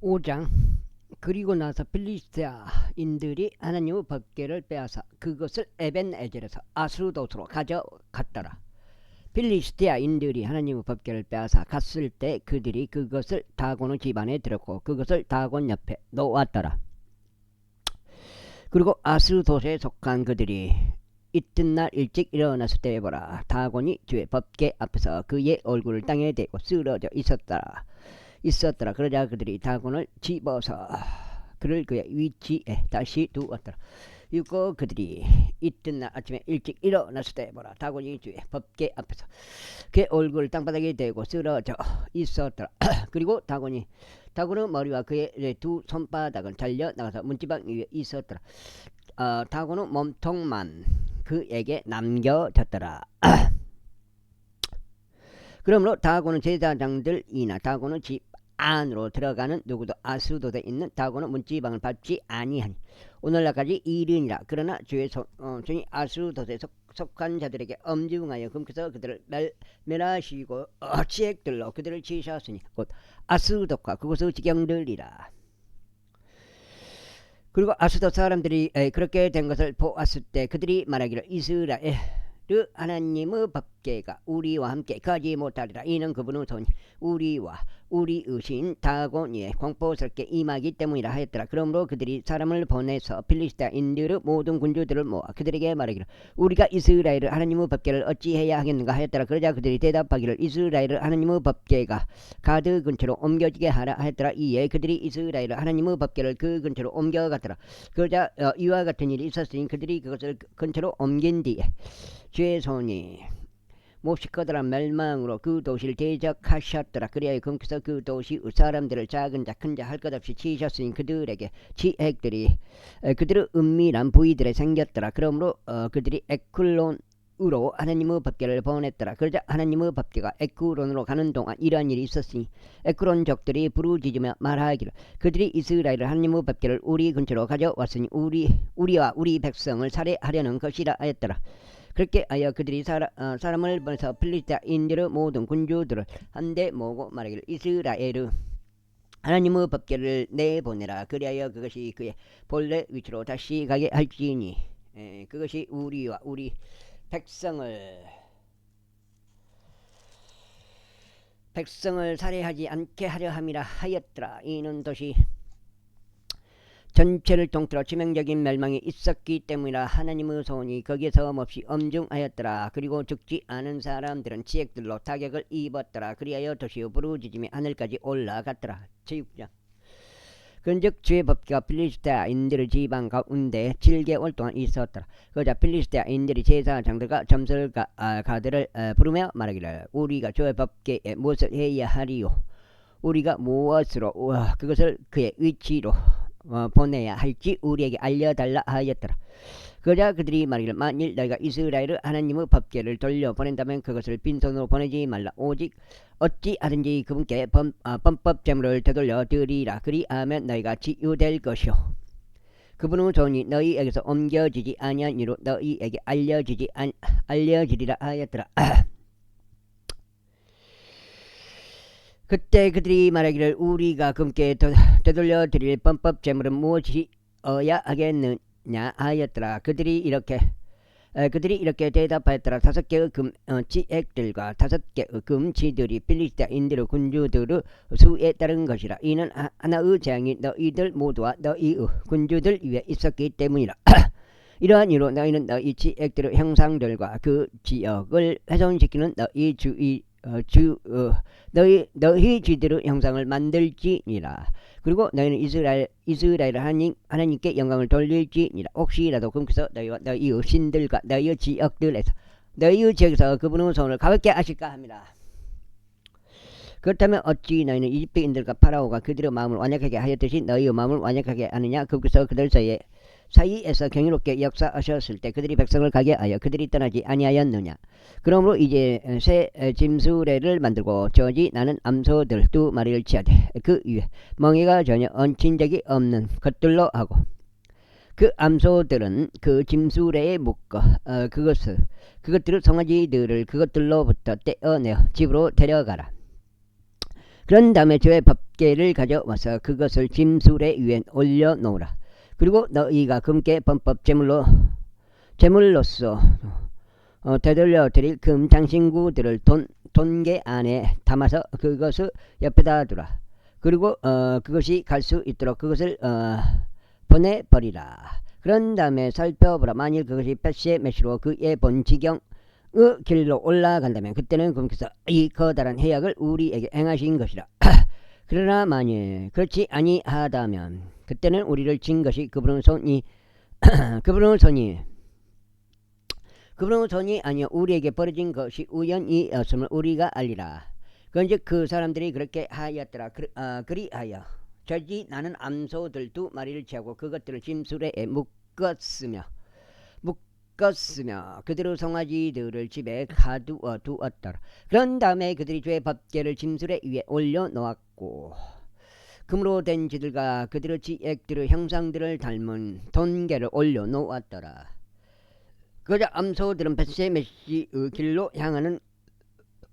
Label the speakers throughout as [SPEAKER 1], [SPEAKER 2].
[SPEAKER 1] 5장. 그리고 나서 필리스티아인들이 하나님의 법궤를 빼앗아 그것을 에벤에젤에서 아스도스로 가져갔더라. 필리스티아인들이 하나님의 법궤를 빼앗아 갔을 때 그들이 그것을 다곤의 집안에 들었고 그것을 다곤 옆에 놓았더라. 그리고 아스도스에 속한 그들이 이튿날 일찍 일어났을 때 보라, 다곤이 주의 법궤 앞에서 그의 얼굴을 땅에 대고 쓰러져 있었더라. 그러자 그들이 다곤을 집어서 그를 그의 위치에 다시 두었더라. 이고 그들이 이튿날 아침에 일찍 일어났을 때 보라, 다곤이 주의 법궤 앞에서 그의 얼굴을 땅바닥에 대고 쓰러져 있었더라. 그리고 다곤의 머리와 그의 두 손바닥은 잘려 나가서 문지방 위에 있었더라. 다곤의 몸통만 그에게 남겨졌더라. 그러므로 다곤은 제사장들이나 다곤의 집 안으로 들어가는 누구도 아스도드에 있는 다곤의 문지방을 밟지 아니하니 오늘날까지 이르니라. 그러나 주의 손이 아스도드에 속한 자들에게 엄중하여 금께서 그들을 멸하시고 지액들로 그들을 치셨으니 곧 아스도드과 그곳의 지경들이라. 그리고 아스도드 사람들이 그렇게 된 것을 보았을 때 그들이 말하기를, 이스라엘 하나님의 법궤가 우리와 함께 가지 못하리라. 이는 그분의 손이 우리와 우리의 신 다곤이에 공포스럽게 임하기 때문이라 하였더라. 그러므로 그들이 사람을 보내서 필리스티아인들의 모든 군주들을 모아 그들에게 말하기를, 우리가 이스라엘 하나님의 법궤를 어찌해야 하겠는가 하였더라. 그러자 그들이 대답하기를, 이스라엘 하나님의 법궤가 가드 근처로 옮겨지게 하라 하였더라. 이에 그들이 이스라엘 하나님의 법궤를 그 근처로 옮겨갔더라. 그러자 이와 같은 일이 있었으니 그들이 그것을 근처로 옮긴 뒤에 주의 손이 몹시커다란 멸망으로 그 도시를 대적하셨더라. 그리하여 금께서 그 도시의 사람들을 작은 자 큰 자 할 것 없이 치셨으니 그들에게 지핵들이 그들의 은밀한 부위들에 생겼더라. 그러므로 그들이 에클론으로 하나님의 법궤를 보냈더라. 그러자 하나님의 법궤가 에크론으로 가는 동안 이러한 일이 있었으니 에크론족들이 부르짖으며 말하기를, 그들이 이스라엘 하나님의 법궤를 우리 근처로 가져왔으니 우리와 우리 백성을 살해하려는 것이라 하였더라. 그렇게 하여 그들이 사람을 보내서 필리스티아인들의 모든 군주들을 한데 모으고 말하기를, 이스라엘 하나님의 법궤를 내보내라. 그리하여 그것이 그의 본래 위치로 다시 가게 할지니 그것이 우리와 우리 백성을 살해하지 않게 하려 함이라 하였더라. 이는 도시 전체를 통틀어 치명적인 멸망이 있었기 때문이라. 하나님의 손이 거기에서 몹시 엄중하였더라. 그리고 죽지 않은 사람들은 지액들로 타격을 입었더라. 그리하여 도시의 부르짖음이 하늘까지 올라갔더라. 제6장. 그런즉 주의 법궤가 필리스티아인들의 지방 가운데 7개월 동안 있었더라. 그러자 필리스티아인들이 제사장들과 점설가들을 부르며 말하기를, 우리가 주의 법궤에 무엇을 해야 하리요? 우리가 무엇으로 그것을 그의 위치로 보내야 할지 우리에게 알려달라 하였더라. 그러자 그들이 말하기를, 만일 너희가 이스라엘 하나님의 법궤를 돌려보낸다면 그것을 빈손으로 보내지 말라. 오직 어찌하든지 그분께 범법 제물을 되돌려 드리라. 그리하면 너희가 치유될 것이요 그분의 손이 너희에게서 옮겨지지 아니한 이로 너희에게 알려지리라 하였더라. 그때 그들이 말하기를, 우리가 금께 되돌려 드릴 범법 제물은 무엇이어야 하겠느냐 하였더라. 그들이 이렇게 대답하였더라. 5개의 금 지액들과 5개의 금 지들이 필리스티아인들의 군주들의 수에 따른 것이라. 이는 하나의 재앙이 너희들 모두와 너희의 군주들 위에 있었기 때문이라. 이러한 이유로 너희는 너희 지액들의 형상들과 그 지역을 훼손시키는 너희 지들의 형상을 만들지니라. 그리고 너희는 이스라엘 하나님께 영광을 돌릴지니라. 혹시라도 금께서 너희와 너희의 신들과 너희의 지역에서 그분의 손을 가볍게 하실까 합니다. 그렇다면 어찌 너희는 이집트인들과 파라오가 그들의 마음을 완약하게 하였듯이 너희의 마음을 완약하게 하느냐? 금께서 그들 사이에서 경이롭게 역사하셨을 때 그들이 백성을 가게 하여 그들이 떠나지 아니하였느냐? 그러므로 이제 새 짐수레를 만들고 저지 나는 암소들 2마리를 치하되 그 위에 멍에가 전혀 얹힌 적이 없는 것들로 하고 그 암소들은 그 짐수레에 묶어 그것들의 송아지들을 그것들로부터 떼어내어 집으로 데려가라. 그런 다음에 저의 법궤를 가져와서 그것을 짐수레 위에 올려놓으라. 그리고 너희가 금께 범법 제물로서 되돌려 드릴 금 장신구들을 돈개 안에 담아서 그것을 옆에다 두라. 그리고 그것이 갈 수 있도록 그것을 보내버리라. 그런 다음에 살펴보라. 만일 그것이 벳시의 메시로 그의 본 지경의 길로 올라간다면 그때는 그분께서 이 커다란 해악을 우리에게 행하신 것이라. 그러나 만일 그렇지 아니하다면 그때는 우리를 진 것이 그분의 손이 아니요 우리에게 벌어진 것이 우연이었음을 우리가 알리라. 그런즉 그 사람들이 그렇게 하였더라. 그리하여 저지 나는 암소들 2마리를 취하고 그것들을 짐수레에 묶었으며 그들의 송아지들을 집에 가두어 두었더라. 그런 다음에 그들이 주의 법궤를 짐수레 위에 올려놓았고 금으로 된 지들과 그들의 지액들의 형상들을 닮은 돈개를 올려놓았더라. 그러자 암소들은 벳세메시의 길로 향하는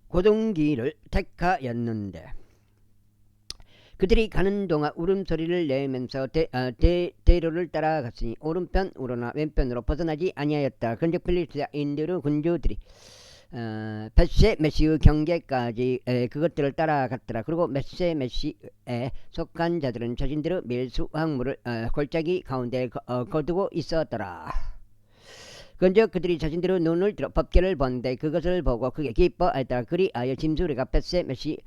[SPEAKER 1] 고등길을 택하였는데 그들이 가는 동안 울음소리를 내면서 대로를 따라갔으니 오른편으로나 왼편으로 벗어나지 아니하였다. 그런즉 필리스티아인들의 군주들이 벳세메시의 경계까지 그것들을 따라갔더라. 그리고 벳세메시에 속한 자들은 자신들의 밀수확물을 골짜기 가운데 거두고 있었더라. 그런즉 그들이 자신들의 눈을 들어 법궤를 본데 그것을 보고 그게 기뻐하였더라. 그리하여 짐수레가 벳세메시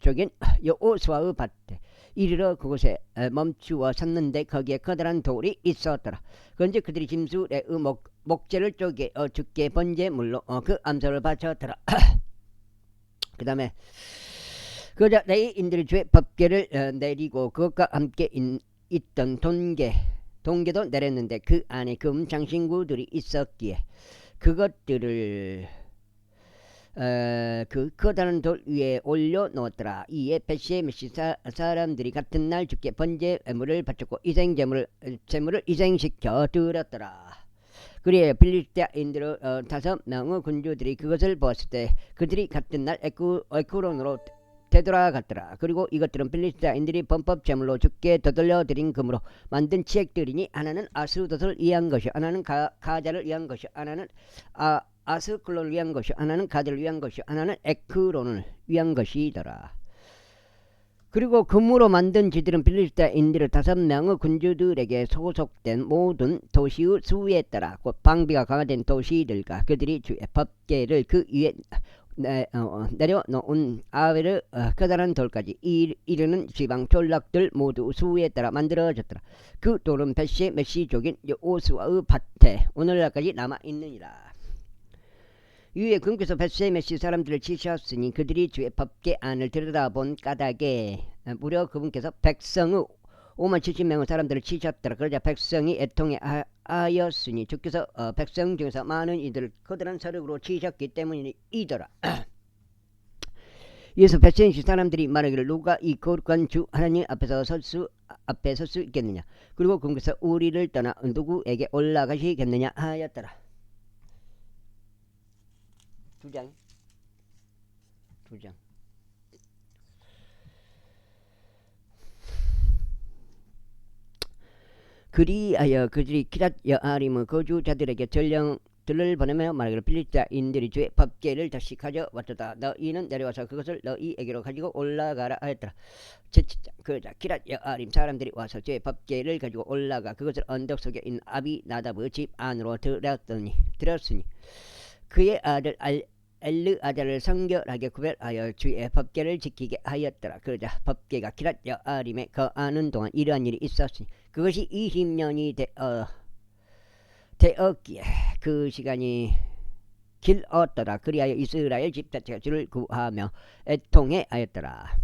[SPEAKER 1] 쪽인 여호수아의 밭에 이르러 그곳에 멈추어 섰는데 거기에 커다란 돌이 있었더라. 그런즉 그들이 짐수레의 목재를 쪼개 주께 번제물로 그 암소를 바쳤더라. 그 다음에 그러자 레위인들이 주의 법궤를 내리고 그것과 함께 있던 동계도 내렸는데 그 안에 금 장신구들이 있었기에 그것들을 그 커다란 돌 위에 올려놓았더라. 이에 벳세메시 사람들이 같은 날 주께 번제물을 바쳤고 제물을 희생시켜 드렸더라. 그리하여 필리스티아인들의 5명의 군주들이 그것을 보았을 때 그들이 같은 날 에크론으로 되돌아갔더라. 그리고 이것들은 필리스티아인들이 범법 제물로 주께 되돌려 드린 금으로 만든 치액들이니 하나는 아스돗을 위한 것이 하나는 가자를 위한 것이 하나는 아스클론을 위한 것이 하나는 가드를 위한 것이 하나는 에크론을 위한 것이더라. 그리고 금으로 만든 지들은 필리스티아인들의 5명의 군주들에게 소속된 모든 도시의 수에 따라 곧 방비가 강화된 도시들과 그들이 주의 법궤를 그 위에 내려놓은 아베르 커다란 돌까지 이르는 지방 촌락들 모두 수에 따라 만들어졌더라. 그 돌은 벳세메시 족인 여호수아의 밭에 오늘날까지 남아있느니라. 이후에 그분께서 벳세메시 사람들을 치셨으니 그들이 주의 법궤 안을 들여다본 까닭에 무려 그분께서 백성의 57,000명의 사람들을 치셨더라. 그러자 백성이 애통하였으니 주께서 백성 중에서 많은 이들을 커다란 서력으로 치셨기 때문이더라. 이어서 벳세메시 사람들이 말하기를 누가 이 거룩한 주 하나님 앞에 설 수 있겠느냐. 그리고 그분께서 우리를 떠나 누구에게 올라가시겠느냐 하였더라. 2장 그리하여 그들이 기랏 여아림의 거주자들에게 전령들을 보내며 말하기를 필리스티아인들이 주의 법궤를 다시 가져왔도다. 너희는 내려와서 그것을 너희에게로 가지고 올라가라 하였더라. 그러자 기랏 여아림 사람들이 와서 주의 법궤를 가지고 올라가 그것을 언덕 속에 있는 아비나답의 집 안으로 들었으니 그의 아들 엘르아잘을 성결하게 구별하여 주의 법궤를 지키게 하였더라. 그러자 법궤가 기랏 여아림에 거하는 동안 이러한 일이 있었으니 그것이 20년이 되었기에 그 시간이 길었더라. 그리하여 이스라엘 집 자체가 주를 구하며 애통해하였더라.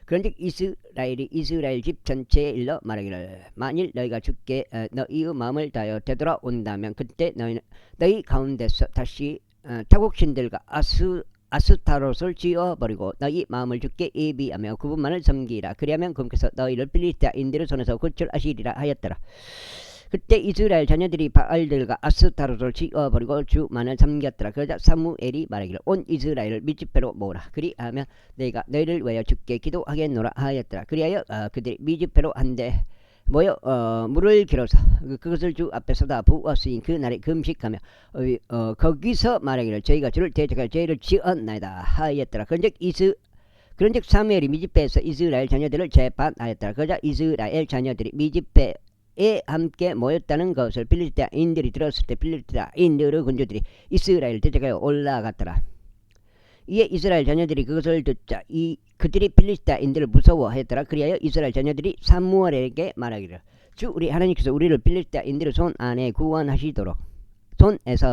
[SPEAKER 1] 그런즉 이스라엘 집 전체에 일러 말하기를 만일 너희가 주께 너희의 마음을 다하여 되돌아온다면 그때 너희 가운데서 다시 타국신들과 아스타롯을 지어버리고 너희 마음을 주께 예비하며 그분만을 섬기라. 그리하면 그분께서 너희를 필리스티아인들의 손에서 구출하시리라 하였더라. 그때 이스라엘 자녀들이 바알들과 아스타로를 지어버리고 주만을 섬겼더라. 그러자 사무엘이 말하기를 온 이스라엘을 미즈페로 모으라. 그리하면 내가 너희를 위하여 주께 기도하겠노라 하였더라. 그리하여 그들이 미즈페로 한데 모여 물을 길어서 그것을 주 앞에 쏟아 부었으니 그날에 금식하며 거기서 말하기를 저희가 주를 대적할 죄를 지었나이다 하였더라. 그런즉 사무엘이 미즈페에서 이스라엘 자녀들을 재판하였더라. 그러자 이스라엘 자녀들이 미즈페에 함께 모였다는 것을 필리스티아인들이 들었을 때 필리스티아인들의 군주들이 이스라엘을 대적하여 올라갔더라. 이에 이스라엘 자녀들이 그것을 듣자 그들이 필리스티아인들을 무서워하였더라. 그리하여 이스라엘 자녀들이 사무엘에게 말하기를 주 우리 하나님께서 우리를 필리스티아인들의 손에서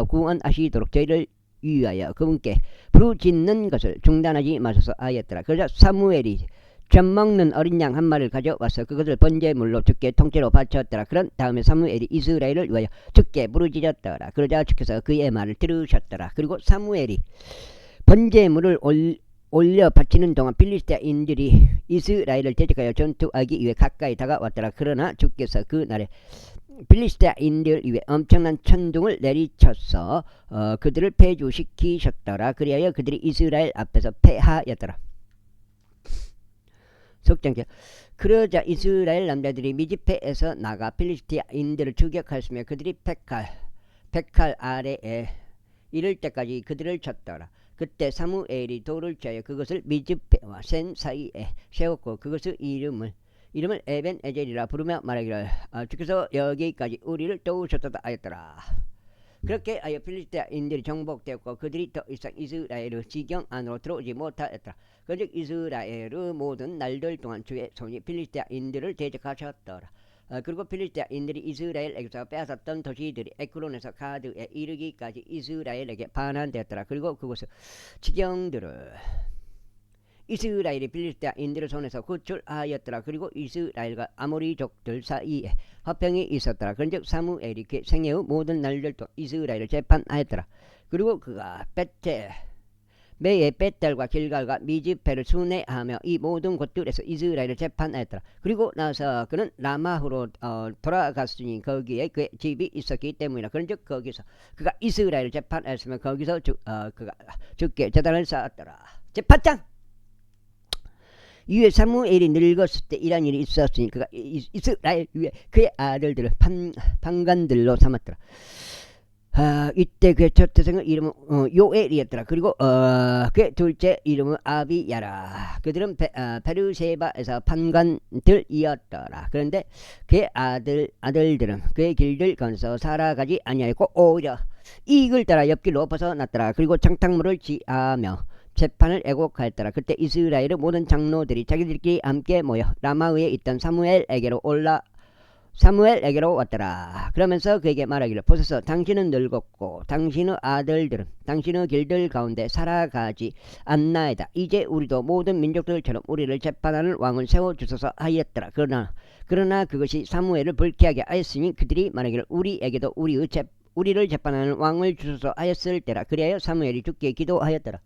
[SPEAKER 1] 구원하시도록 저희를 위하여 그분께 부르짖는 것을 중단하지 마소서 하였더라. 그러자 사무엘이 젖 먹는 어린 양 한 마리를 가져와서 그것을 번제물로 주께 통째로 바쳤더라. 그런 다음에 사무엘이 이스라엘을 위하여 주께 부르짖었더라. 그러자 주께서 그의 말을 들으셨더라. 그리고 사무엘이 번제물을 올려 바치는 동안 필리스티아인들이 이스라엘을 대적하여 전투하기 위해 가까이 다가왔더라. 그러나 주께서 그날에 필리스티아인들 위에 엄청난 천둥을 내리쳐서 그들을 패주시키셨더라. 그리하여 그들이 이스라엘 앞에서 패하였더라. 속장자 그러자 이스라엘 남자들이 미즈페에서 나가 필리스티아인들을 추격하였으며 그들이 백할 아래에 이를 때까지 그들을 쳤더라. 그때 사무엘이 돌을 짜여 그것을 미즈페와 센 사이에 세웠고 그것의 이름을 에벤에젤이라 부르며 말하기를 주께서 여기까지 우리를 도우셨다 하였더라. 그렇게 하여 필리스티아인들이 정복되었고 그들이 더 이상 이스라엘의 지경 안으로 들어오지 못하였더라. 그즉 이스라엘의 모든 날들 동안 주의 손이 필리스티아인들을 대적하셨더라. 그리고 필리스티아인들이 이스라엘에게서 빼앗았던 도시들이 에크론에서 가드에 이르기까지 이스라엘에게 반환되었더라. 그리고 그곳의 지경들을 이스라엘이 필리스티아인들의 손에서 구출하였더라. 그리고 이스라엘과 아모리족들 사이에 화평이 있었더라. 그런즉 사무엘이 그 생애의 모든 날들 동안 이스라엘을 재판하였더라. 그리고 그가 매의 벳달과 길갈과 미즈페를 순회하며 이 모든 곳들에서 이스라엘을 재판하였더라. 그리고 나서 그는 라마후로 돌아갔으니 거기에 그의 집이 있었기 때문이라. 그런즉 거기서 그가 이스라엘을 재판하였으며 거기서 그가 주께 제단을 쌓았더라. 재판장 이후에 사무엘이 늙었을 때 이런 일이 있었으니 그가 이스라엘 위에 그의 아들들을 판관들로 삼았더라. 이때 그의 첫 태생의 이름은 요엘이었더라. 그리고 그의 둘째 이름은 아비야라. 그들은 베르세바에서 판관들이었더라. 그런데 그의 아들들은 그의 길들 건서 살아가지 아니하였고 오히려 이익을 따라 옆길로 벗어났더라. 그리고 장탁물을 지하며 재판을 애곡하였더라. 그때 이스라엘의 모든 장로들이 자기들끼리 함께 모여 라마에 있던 사무엘에게로 왔더라. 그러면서 그에게 말하기를 보소서 당신은 늙었고 당신의 아들들은 당신의 길들 가운데 살아가지 않나이다. 이제 우리도 모든 민족들처럼 우리를 재판하는 왕을 세워주소서 하였더라. 그러나 그것이 사무엘을 불쾌하게 하였으니 그들이 말하기를 우리에게도 우리를 재판하는 왕을 주소서 하였을 때라. 그리하여 사무엘이 주께 기도하였더라.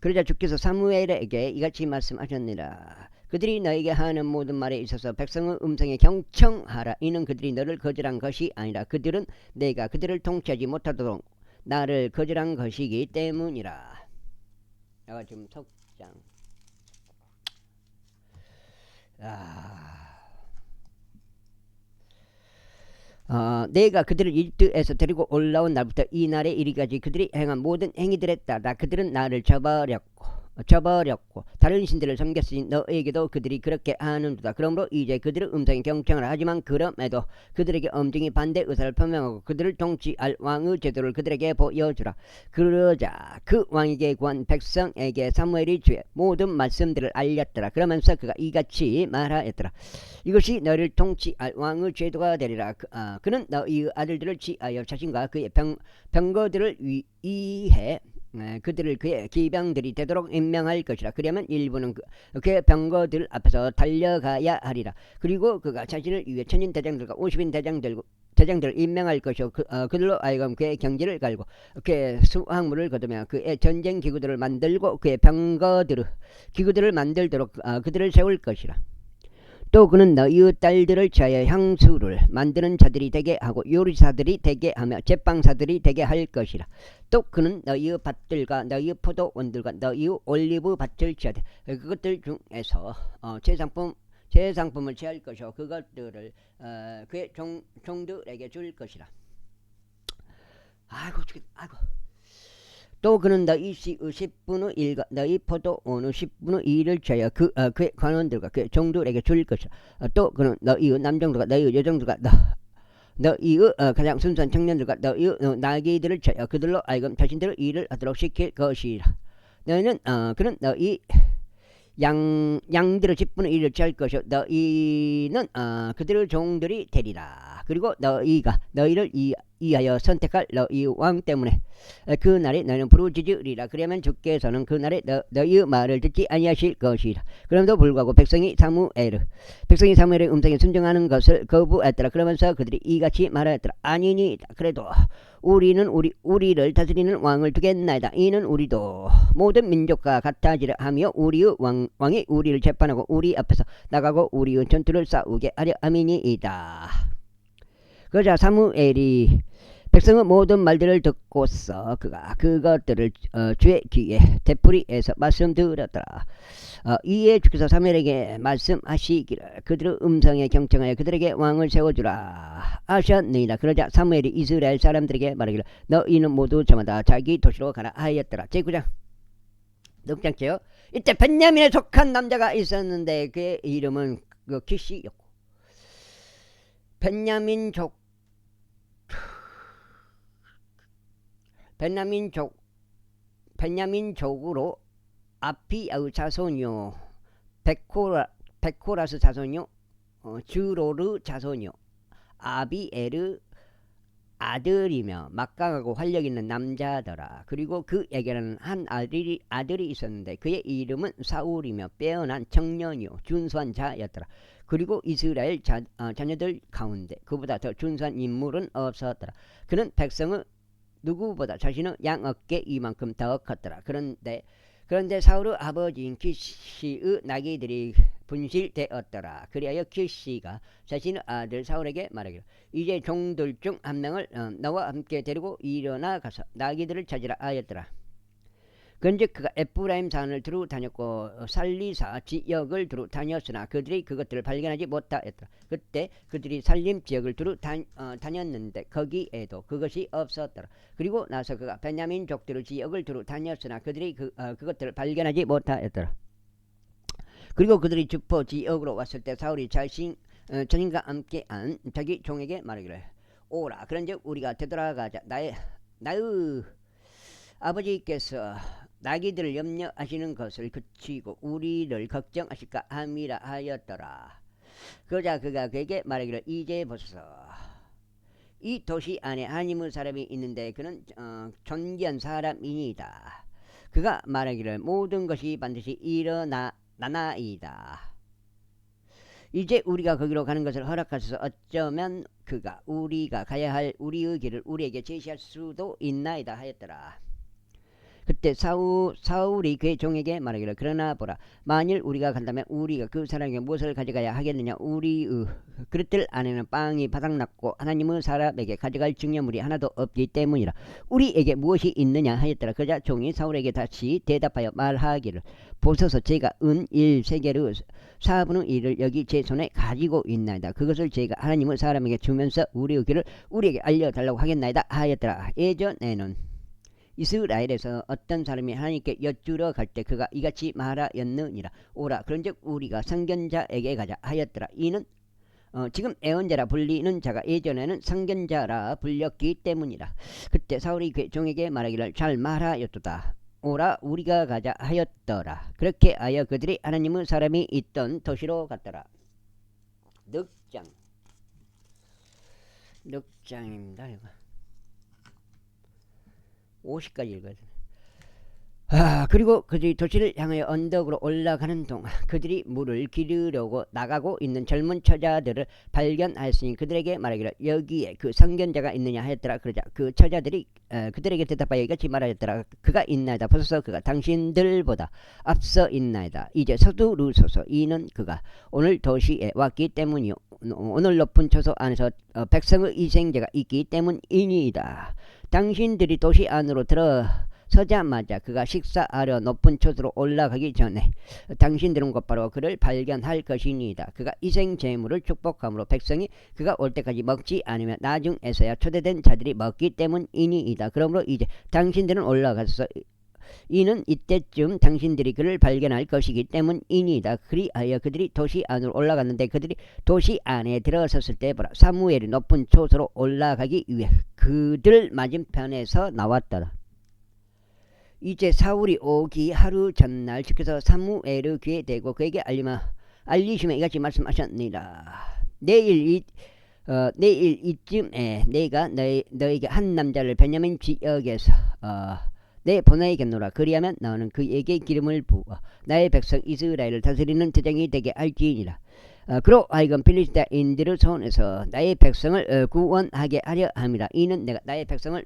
[SPEAKER 1] 그러자 주께서 사무엘에게 이같이 말씀하셨느니라. 그들이 너에게 하는 모든 말에 있어서 백성의 음성에 경청하라. 이는 그들이 너를 거절한 것이 아니라 그들은 내가 그들을 통치하지 못하도록 나를 거절한 것이기 때문이라. 내가 지금 석장 내가 그들을 이집트에서 데리고 올라온 날부터 이 날에 이르기까지 그들이 행한 모든 행위들에 따라 그들은 나를 저버렸고 다른 신들을 섬겼으니 너에게도 그들이 그렇게 하는도다. 그러므로 이제 그들의 음성에 경청하라. 하지만 그럼에도 그들에게 엄중히 반대 의사를 표명하고 그들을 통치할 왕의 제도를 그들에게 보여주라. 그러자 그 왕에게 구한 백성에게 사무엘이 주의 모든 말씀들을 알렸더라. 그러면서 그가 이같이 말하였더라. 이것이 너를 통치할 왕의 제도가 되리라. 그는 너희 아들들을 취하여 자신과 그의 병거들을 위해 그들을 그의 기병들이 되도록 임명할 것이라. 그러면 일부는 그의 병거들 앞에서 달려가야 하리라. 그리고 그가 자신을 위해 천인 대장들과 50인 대장들을 임명할 것이요 그들로 하여금 그의 경지를 갈고 그의 수확물을 거두며 그의 전쟁 기구들을 만들고 그의 기구들을 만들도록 그들을 세울 것이라. 또 그는 너희의 딸들을 취하여 향수를 만드는 자들이 되게 하고 요리사들이 되게 하며 제빵사들이 되게 할 것이라. 또 그는 너희의 밭들과 너희의 포도원들과 너희의 올리브 밭을 취하되 그것들 중에서 제상품을 취할 것이요 그것들을 그의 종들에게 줄 것이라. 아이고 또 그는 너희 씨의 10분의 1과 너희 포도원의 10분의 1을 취하여 그의 관원들과 그의 종들에게 줄 것이라. 또 그는 너희의 남종들과 너희의 여종들과 너희의 가장 순수한 청년들과 너희의 나귀들을 취하여 그들로 하여금 자신들의 일을 하도록 시킬 것이라. 그는 너희 양들의 10분의 1을 취할 것이요 너희는 그들의 종들이 되리라. 그리고 너희가 너희를 이하여 선택할 너희 왕 때문에 그 날에 너희는 부르짖으리라. 그러면 주께서는 그 날에 너희의 말을 듣지 아니하실 것이라. 그럼에도 불구하고 백성이 사무엘의 음성에 순종하는 것을 거부했더라. 그러면서 그들이 이같이 말하였더라. 아니니 그래도 우리는 우리를 다스리는 왕을 두겠나이다. 이는 우리도 모든 민족과 같아지려 하며 우리의 왕이 우리를 재판하고 우리 앞에서 나가고 우리의 전투를 싸우게 하려 함이니이다. 그러자 사무엘이 백성의 모든 말들을 듣고서 그가 그것들을 주의 귀에 되풀이해서 말씀드렸더라. 이에 주께서 사무엘에게 말씀하시기를 그들의 음성에 경청하여 그들에게 왕을 세워주라 하셨느니라. 그러자 사무엘이 이스라엘 사람들에게 말하기를 너희는 모두 저마다 자기 도시로 가라 하였더라. 제9장 넉장째요. 이때 벤야민에 속한 남자가 있었는데 그의 이름은 키시였고 벤야민족으로 아피아의 자손이요 베코라스 자손이요 주로르 자손이요 아비에르 아들이며 막강하고 활력있는 남자더라. 그리고 그에게는 한 아들이 있었는데 그의 이름은 사울이며 빼어난 청년이요 준수한 자였더라. 그리고 이스라엘 자녀들 가운데 그보다 더 준수한 인물은 없었더라. 그는 백성의 누구보다 자신의 양어깨 이만큼 더 컸더라. 그런데 사울의 아버지인 키시의 나귀들이 분실되었더라. 그리하여 키시가 자신의 아들 사울에게 말하기를 이제 종들 중 한 명을 너와 함께 데리고 일어나 가서 나귀들을 찾으라 하였더라. 그런즉 그가 에프라임 산을 두루 다녔고 살리사 지역을 두루 다녔으나 그들이 그것들을 발견하지 못하였더라. 그때 그들이 살림 지역을 두루 다녔는데 거기에도 그것이 없었더라. 그리고 나서 그가 베냐민 족들의 지역을 두루 다녔으나 그들이 그것들을 발견하지 못하였더라. 그리고 그들이 주포 지역으로 왔을 때 사울이 자신과 함께한 자기 종에게 말하기를 오라 그런즉 우리가 되돌아가자. 나의 아버지께서 나귀들을 염려하시는 것을 그치고 우리를 걱정하실까 함이라 하였더라. 그러자 그가 그에게 말하기를 이제 보소서 이 도시 안에 하나님의 사람이 있는데 그는 존귀한 사람이니이다. 그가 말하기를 모든 것이 반드시 일어나나이다. 이제 우리가 거기로 가는 것을 허락하셔서 어쩌면 그가 우리가 가야 할 우리의 길을 우리에게 제시할 수도 있나이다 하였더라. 그때 사울이 그의 종에게 말하기를 그러나 보라 만일 우리가 간다면 우리가 그 사람에게 무엇을 가져가야 하겠느냐. 우리의 그릇들 안에는 빵이 바닥났고 하나님의 사람에게 가져갈 증여물이 하나도 없기 때문이라. 우리에게 무엇이 있느냐 하였더라. 그러자 종이 사울에게 다시 대답하여 말하기를 보소서 제가 은 1세겔의 4분의 1을 여기 제 손에 가지고 있나이다. 그것을 제가 하나님의 사람에게 주면서 우리의 길을 우리에게 알려달라고 하겠나이다 하였더라. 예전에는 이스라엘에서 어떤 사람이 하나님께 여쭈러 갈 때 그가 이같이 말하였느니라. 오라 그런즉 우리가 선견자에게 가자 하였더라. 이는 지금 애언자라 불리는 자가 예전에는 선견자라 불렸기 때문이라. 그때 사울이 그 종에게 말하기를 잘 말하였도다. 오라 우리가 가자 하였더라. 그렇게 하여 그들이 하나님의 사람이 있던 도시로 갔더라. 넉장입니다. 이거 50까지 읽어야 돼. 그리고 그들이 도시를 향하여 언덕으로 올라가는 동안 그들이 물을 기르려고 나가고 있는 젊은 처자들을 발견하였으니 그들에게 말하기를 여기에 그 선견자가 있느냐 하였더라. 그러자 그 처자들이 그들에게 대답하여 이같이 말하였더라. 그가 있나이다. 보소서 그가 당신들보다 앞서 있나이다. 이제 서두르소서. 이는 그가 오늘 도시에 왔기 때문이요 오늘 높은 초소 안에서 백성의 희생자가 있기 때문이니이다. 당신들이 도시 안으로 들어서자마자 그가 식사하려 높은 초소로 올라가기 전에 당신들은 곧바로 그를 발견할 것이니이다. 그가 희생제물을 축복함으로 백성이 그가 올 때까지 먹지 않으면 나중에서야 초대된 자들이 먹기 때문이니이다. 그러므로 이제 당신들은 올라가서 이는 이때쯤 당신들이 그를 발견할 것이기 때문이니이다. 그리하여 그들이 도시 안으로 올라갔는데 그들이 도시 안에 들어섰을 때 보라 사무엘이 높은 초소로 올라가기 위해 그들 맞은편에서 나왔더라. 이제 사울이 오기 하루 전날 주께서 사무엘의 귀에 대고 그에게 알리시며 이같이 말씀하셨느니라. 내일 이쯤에 내가 너에게 한 남자를 베냐민 지역에서 내 보내겠노라. 그리하면 너는 그에게 기름을 부어 나의 백성 이스라엘을 다스리는 대장이 되게 할지니라. 그로 하여금 필리스타인들의 손에서 나의 백성을 구원하게 하려 함이라. 이는 내가 나의 백성을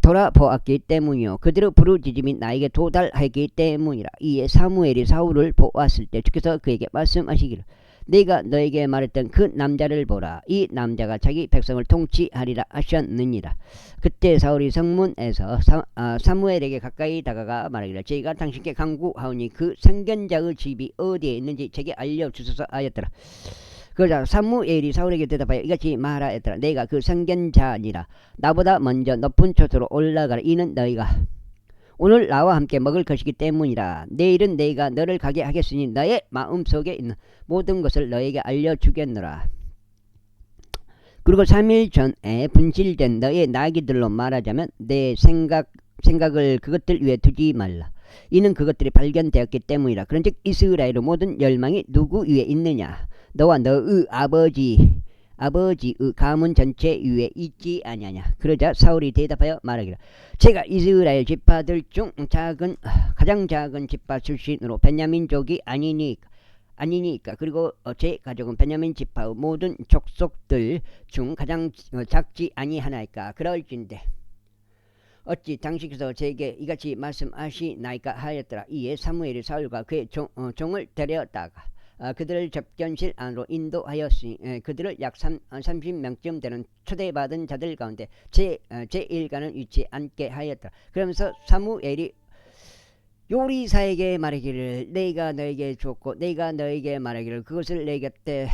[SPEAKER 1] 돌아보았기 때문이요 그들의 부르짖음이 나에게 도달하기 때문이라. 이에 사무엘이 사울을 보았을 때 주께서 그에게 말씀하시기를 내가 너에게 말했던 그 남자를 보라. 이 남자가 자기 백성을 통치하리라 하셨느니라. 그때 사울이 성문에서 사무엘에게 가까이 다가가 말하기를 제가 당신께 간구하오니 그 선견자의 집이 어디에 있는지 제게 알려주소서 하였더라. 그러자 사무엘이 사울에게 대답하여 이같이 말하였더라. 내가 그 선견자니라. 나보다 먼저 높은 초소로 올라가라. 이는 너희가 오늘 나와 함께 먹을 것이기 때문이라. 내일은 내가 너를 가게 하겠으니 너의 마음속에 있는 모든 것을 너에게 알려주겠노라. 그리고 3일 전에 분실된 너의 나귀들로 말하자면 내 생각을 그것들 위에 두지 말라. 이는 그것들이 발견되었기 때문이라. 그런즉 이스라엘의 모든 열망이 누구 위에 있느냐? 너와 너의 아버지의 가문 전체 위에 있지 아니하냐. 그러자 사울이 대답하여 말하기를 제가 이스라엘 지파들 중 가장 작은 지파 출신으로 베냐민족이 아니니까 그리고 제 가족은 베냐민 지파의 모든 족속들 중 가장 작지 아니하나이까. 그럴진데 어찌 당신께서 제게 이같이 말씀하시나이까 하였더라. 이에 사무엘이 사울과 그의 종을 데려다가 그들을 접견실 안으로 인도하였으니 그들을 약 30명쯤 되는 초대받은 자들 가운데 제1가는 위치에 앉게 하였더라. 그러면서 사무엘이 요리사에게 말하기를 내가 너에게 줬고 내가 너에게 말하기를 그것을 내 곁에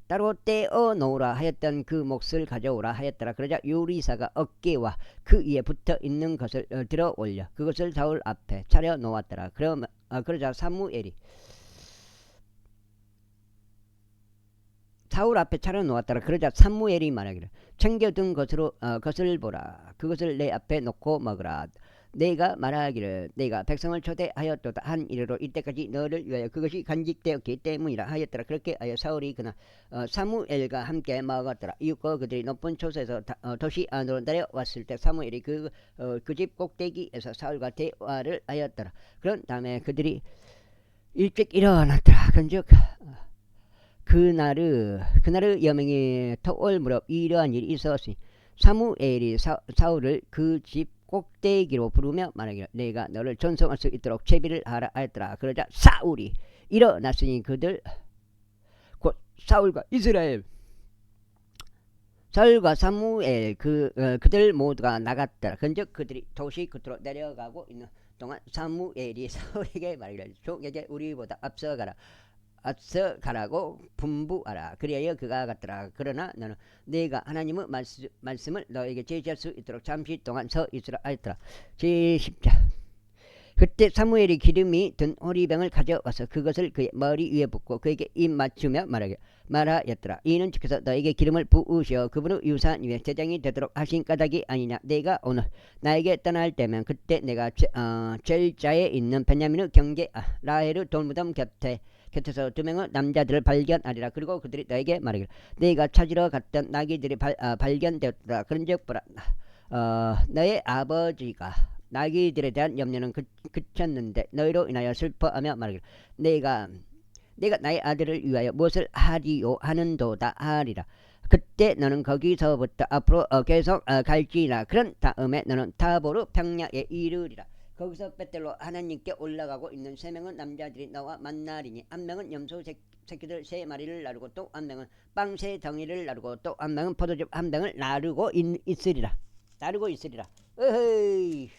[SPEAKER 1] 따로 떼어 놓으라 하였던 그 몫을 가져오라 하였더라. 그러자 요리사가 어깨와 그 위에 붙어 있는 것을 들어 올려 그것을 사울 앞에 차려 놓았더라. 그러자 사울 앞에 차려 놓았더라. 그러자 사무엘이 말하기를 챙겨둔 것을 보라. 그것을 내 앞에 놓고 먹으라. 내가 말하기를 내가 백성을 초대하였도다 한 이래로 이때까지 너를 위하여 그것이 간직되었기 때문이라 하였더라. 그렇게 하여 사울이 그날 사무엘과 함께 먹었더라. 이윽고 그들이 높은 초소에서 도시 안으로 내려왔을 때 사무엘이 그 집 꼭대기에서 사울과 대화를 하였더라. 그런 다음에 그들이 일찍 일어났더라. 그런즉 그날의 여명이 토올 무렵 이러한 일이 있었으니 사무엘이 사울을 그 집 꼭대기로 부르며 말하기를 내가 너를 존성할 수 있도록 제비를 하라 하였더라. 그러자 사울이 일어났으니 그들 곧 사울과 사무엘 그들 모두가 나갔더라. 근즉 그들이 도시 끝으로 내려가고 있는 동안 사무엘이 사울에게 말하기를 종에게 우리보다 앞서 가라고 분부하라. 그리하여 그가 갔더라. 그러나 너는 내가 하나님의 말씀을 너에게 제시할 수 있도록 잠시 동안 서 있으라 하였더라. 제10장 그때 사무엘이 기름이 든 호리병을 가져와서 그것을 그의 머리 위에 붓고 그에게 입 맞추며 말하였더라. 이는 주께서 너에게 기름을 부으시어 그분의 유산 위에 제장이 되도록 하신 까닭이 아니냐. 내가 오늘 나에게 떠날 때면 그때 내가 젤자에 있는 베냐민의 경계 라헬의 돌무덤 곁에서 2명의 남자들을 발견하리라. 그리고 그들이 너에게 말하기를 내가 찾으러 갔던 나귀들이 발견되었더라. 그런즉 보라 너의 아버지가 나귀들에 대한 염려는 그쳤는데 너희로 인하여 슬퍼하며 말하기를 내가 나의 아들을 위하여 무엇을 하리요 하는도다 하리라. 그때 너는 거기서부터 앞으로 계속 갈지라. 그런 다음에 너는 타보르 평야에 이르리라. 거기서 벳델로 하나님께 올라가고 있는 3명은 남자들이 너와 만나리니 한 명은 염소 새끼들 3마리를 나르고 또 한 명은 빵 3덩이를 나르고 또 한 명은 포도즙 한 병을 나르고 있으리라. 어헤이.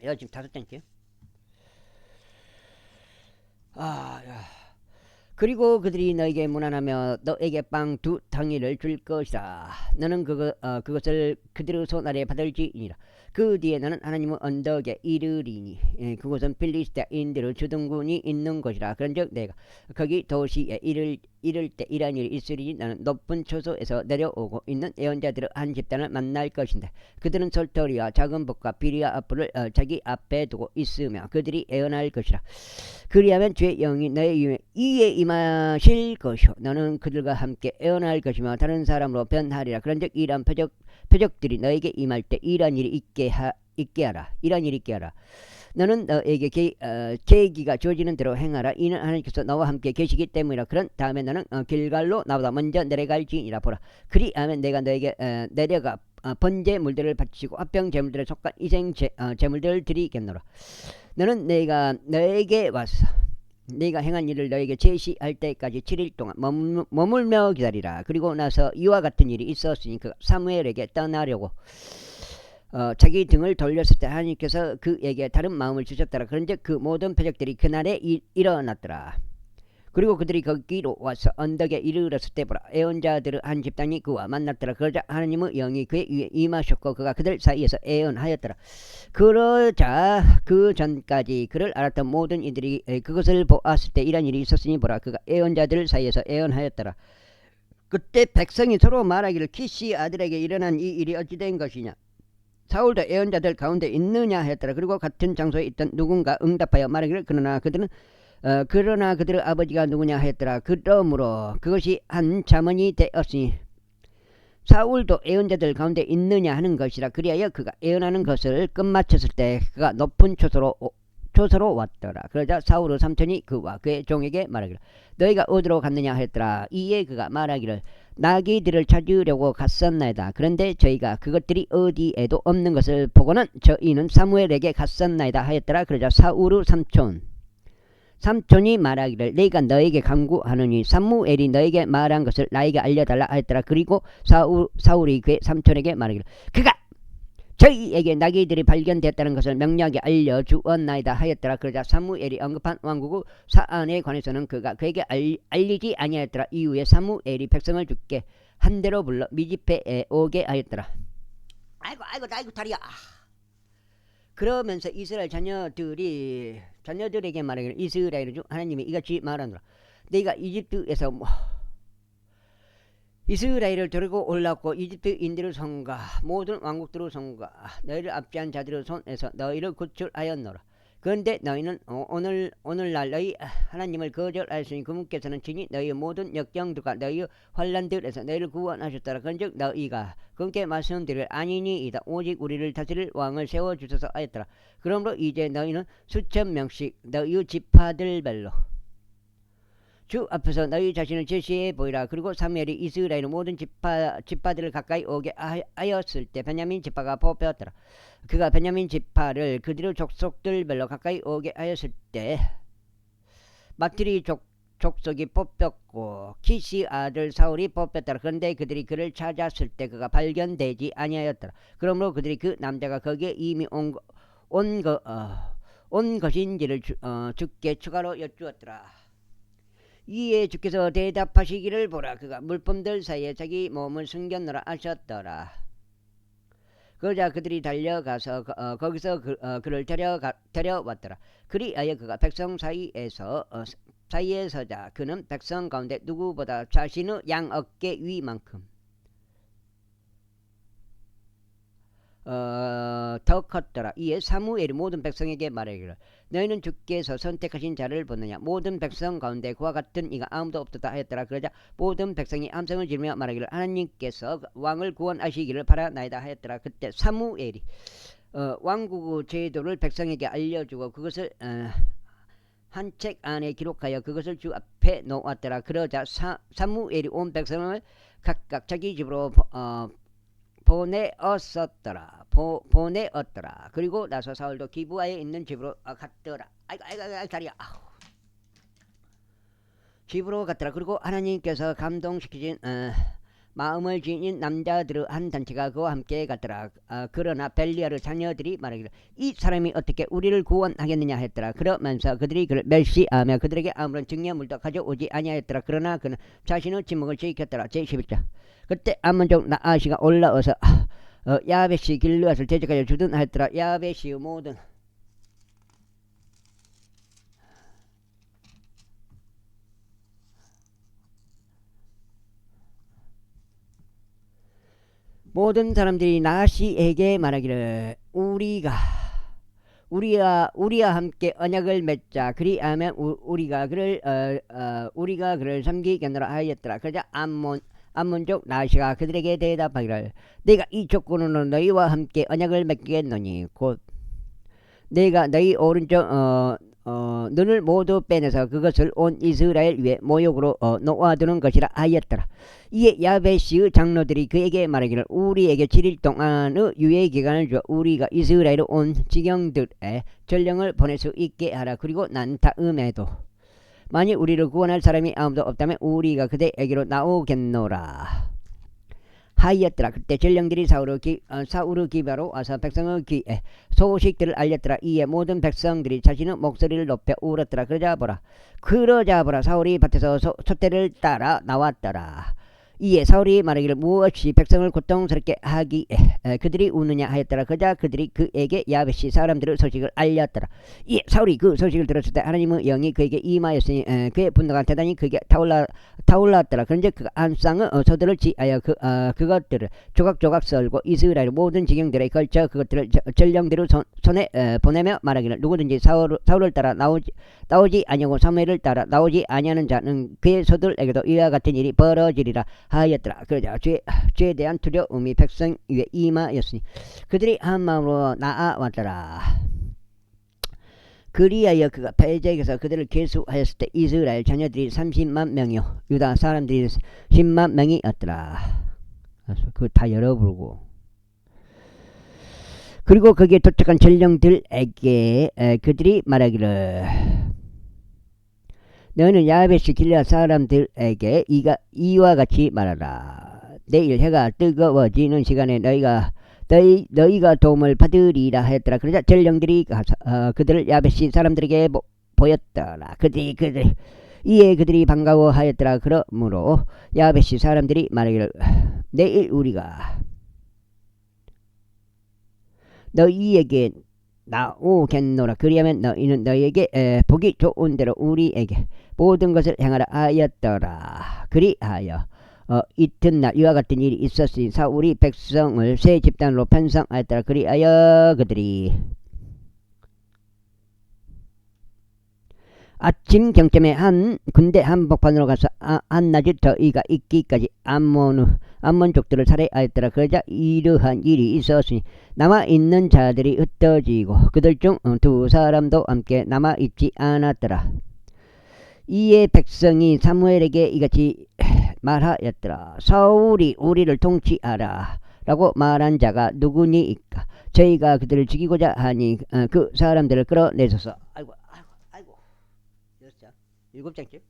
[SPEAKER 1] 야 지금 5장째요. 그리고 그들이 너에게 문안하며 너에게 빵 2덩이를 줄 것이라. 너는 그것을 그들의 손 아래 받을지니라. 그 뒤에 너는 하나님의 언덕에 이르리니 그곳은 필리스타인들의 주둔군이 있는 곳이라. 그런즉 내가 거기 도시에 이를 때 이러한 일이 있으리니 너는 높은 초소에서 내려오고 있는 예언자들의 한 집단을 만날 것인데 그들은 솔토리와 작은 북과 비리아 앞을 자기 앞에 두고 있으며 그들이 예언할 것이라. 그리하면 주의 영이 너의 이에 임하실 것이요 너는 그들과 함께 예언할 것이며 다른 사람으로 변하리라. 그런즉 이러한 표적들이 너에게 임할 때 이러한 일이 있게 하라. 너는 너에게 계기가 주어지는 대로 행하라. 이는 하나님께서 너와 함께 계시기 때문이라. 그런 다음에 너는 길갈로 나보다 먼저 내려갈지니라. 보라, 그리하면 내가 너에게 내려가 번제 물들을 바치고 합병 제물들에 속한 이생 제물들을 드리겠노라. 너는 내가 너에게 와서 네가 행한 일을 너에게 제시할 때까지 7일 동안 머물며 기다리라. 그리고 나서 이와 같은 일이 있었으니 그가 사무엘에게 떠나려고 자기 등을 돌렸을 때 하나님께서 그에게 다른 마음을 주셨더라. 그런즉 그 모든 표적들이 그날에 일어났더라. 그리고 그들이 거기로 와서 언덕에 이르렀을 때 보라, 예언자들의 한 집단이 그와 만났더라. 그러자 하나님의 영이 그의 위에 임하셨고 그가 그들 사이에서 예언하였더라. 그러자 그 전까지 그를 알았던 모든 이들이 그것을 보았을 때 이런 일이 있었으니 보라, 그가 예언자들 사이에서 예언하였더라. 그때 백성이 서로 말하기를 키시 아들에게 일어난 이 일이 어찌 된 것이냐. 사울도 예언자들 가운데 있느냐 하였더라. 그리고 같은 장소에 있던 누군가 응답하여 말하기를 그러나 그들의 아버지가 누구냐 하였더라. 그러므로 그것이 한 자문이 되었으니 사울도 예언자들 가운데 있느냐 하는 것이라. 그리하여 그가 예언하는 것을 끝마쳤을 때 그가 높은 초소로 왔더라. 그러자 사울의 삼촌이 그와 그의 종에게 말하기를 너희가 어디로 갔느냐 하였더라. 이에 그가 말하기를 나귀들을 찾으려고 갔었나이다. 그런데 저희가 그것들이 어디에도 없는 것을 보고는 저희는 사무엘에게 갔었나이다 하였더라. 그러자 사울의 삼촌이 말하기를 내가 너에게 간구하노니 사무엘이 너에게 말한 것을 나에게 알려달라 하였더라. 그리고 사울이 그의 삼촌에게 말하기를 그가 저희에게 나귀들이 발견되었다는 것을 명료하게 알려주었나이다 하였더라. 그러자 사무엘이 언급한 왕국의 사안에 관해서는 그가 그에게 알리지 아니하였더라. 이후에 사무엘이 백성을 죽게 한 대로 불러 미즈페에 오게 하였더라. 아이고 다리야. 그러면서 이스라엘 자녀들에게 말하기를 이스라엘 중 하나님이 이같이 말하노라. 내가 이집트에서 이스라엘을 데리고 올랐고 이집트인들의 손과 모든 왕국들의 손과 너희를 압제한 자들의 손에서 너희를 구출하였노라. 그런데 너희는 오늘날 너희 하나님을 거절하였으니 그분께서는 친히 너희의 모든 역경들과 너희의 환난들에서 너희를 구원하셨더라. 그런즉 너희가 그분께 말씀드릴 아니니이다. 오직 우리를 다스릴 왕을 세워주소서 하였더라. 그러므로 이제 너희는 수천 명씩 너희의 지파들별로 주 앞에서 너희 자신을 제시해 보이라. 그리고 사무엘이 이스라엘의 모든 지파들을 가까이 오게 하였을 때 베냐민 지파가 뽑혔더라. 그가 베냐민 지파를 그들의 족속들별로 가까이 오게 하였을 때 마트리 족속이 뽑혔고 키시 아들 사울이 뽑혔더라. 그런데 그들이 그를 찾았을 때 그가 발견되지 아니하였더라. 그러므로 그들이 그 남자가 거기에 이미 온 것인지를 주께 추가로 여쭈었더라. 이에 주께서 대답하시기를 보라, 그가 물품들 사이에 자기 몸을 숨겼노라 하셨더라. 그러자 그들이 달려가서 거기서 그를 데려왔더라. 그리하여 그가 백성 사이에 서자 그는 백성 가운데 누구보다 자신의 양 어깨 위만큼 더 컸더라. 이에 사무엘이 모든 백성에게 말하기를 너희는 주께서 선택하신 자를 보느냐. 모든 백성 가운데 그와 같은 이가 아무도 없었다 하였더라. 그러자 모든 백성이 함성을 지르며 말하기를 하나님께서 왕을 구원하시기를 바라나이다 하였더라. 그때 사무엘이 왕국 제도를 백성에게 알려주고 그것을 한 책 안에 기록하여 그것을 주 앞에 놓았더라. 그러자 사무엘이 온 백성을 각각 자기 집으로 보내었었더라. 보내었더라. 그리고 나서 사울도 기브아에 있는 집으로 갔더라. 아이고 다리야. 집으로 갔더라. 그리고 하나님께서 감동시키신 마음을 지닌 남자들의 한 단체가 그와 함께 갔더라. 그러나 벨리알의 자녀들이 말하기를 이 사람이 어떻게 우리를 구원하겠느냐 했더라. 그러면서 그들이 그를 멸시하며 그들에게 아무런 증거물도 가져오지 아니하였더라. 그러나 그는 자신의 침묵을 지켰더라. 제11절. 그때 암몬족 나아시가 올라와서 야베시 길르앗을 대적하여 주든 하였더라. 야베시의 모든 사람들이 나시에게 말하기를 우리와 함께 언약을 맺자. 그리하면 우리가 그를 섬기겠노라 하였더라. 그러자 암몬족 나시가 그들에게 대답하기를 내가 이 조건으로 너희와 함께 언약을 맺겠노니 곧 내가 너희 오른쪽 눈을 모두 빼내서 그것을 온 이스라엘 위에 모욕으로 놓아두는 것이라 하였더라. 이에 야베시의 장로들이 그에게 말하기를 우리에게 7일 동안의 유예기간을 주어 우리가 이스라엘에 온 지경들의 전령을 보낼 수 있게 하라. 그리고 난 다음에도 만일 우리를 구원할 사람이 아무도 없다면 우리가 그대에게로 나오겠노라 하였더라. 그때 전령들이 사울의 기바로 와서 백성의 귀에 소식들을 알렸더라. 이에 모든 백성들이 자신의 목소리를 높여 울었더라. 그러자 보라 사울이 밭에서 소떼를 따라 나왔더라. 이에 사울이 말하기를 무엇이 백성을 고통스럽게 하기에 그들이 우느냐 하였더라. 그러자 그들이 그에게 야베시 사람들의 소식을 알렸더라. 이에 사울이 그 소식을 들었을 때 하나님의 영이 그에게 임하였으니 그의 분노가 대단히 그에게 타올랐더라. 그런즉 그가 한 쌍의 소들을 지하여 그것들을 조각조각 썰고 이스라엘 모든 지경들에 걸쳐 그것들을 전령대로 손에 보내며 말하기를 누구든지 사울을 따라 나오지 아니하고 사무엘을 따라 나오지 아니하는 자는 그의 소들에게도 이와 같은 일이 벌어지리라 하였더라. 그러자 죄에 대한 두려움이 백성 위에 임하였으니 그들이 한 마음으로 나아왔더라. 그리하여 그가 패제에서 그들을 계수하였을 때 이스라엘 자녀들이 30만 명이요 유다 사람들이 10만 명이었더라. 그거 다 열어보고 그리고 거기에 도착한 전령들에게 그들이 말하기를 너는 야베시 길르앗 사람들에게 이와 같이 말하라. 내일 해가 뜨거워지는 시간에 너희가 도움을 받으리라 하였더라. 그러자 전령들이 가서 그들을 야베시 사람들에게 보였더라. 이에 그들이 반가워하였더라. 그러므로 야베시 사람들이 말하기를 내일 우리가 너희에게 나오겠노라. 그리하면 너희는 너희에게 보기 좋은 대로 우리에게 모든 것을 행하라 하였더라. 그리하여 이튿날 이와 같은 일이 있었으니 사울이 백성을 세 집단으로 편성하였더라. 그리하여 그들이 아침 경쯤에 군대 한복판으로 가서 한낮이 더위가 있기까지 암몬족들을 살해하였더라. 그러자 이러한 일이 있었으니 남아있는 자들이 흩어지고 그들 중 두 사람도 함께 남아있지 않았더라. 이에 백성이 사무엘에게 이같이 말하였더라. 사울이 우리를 통치하라 라고 말한 자가 누구니이까? 저희가 그들을 죽이고자 하니 그 사람들을 끌어내소서. 아이고 7장쯤.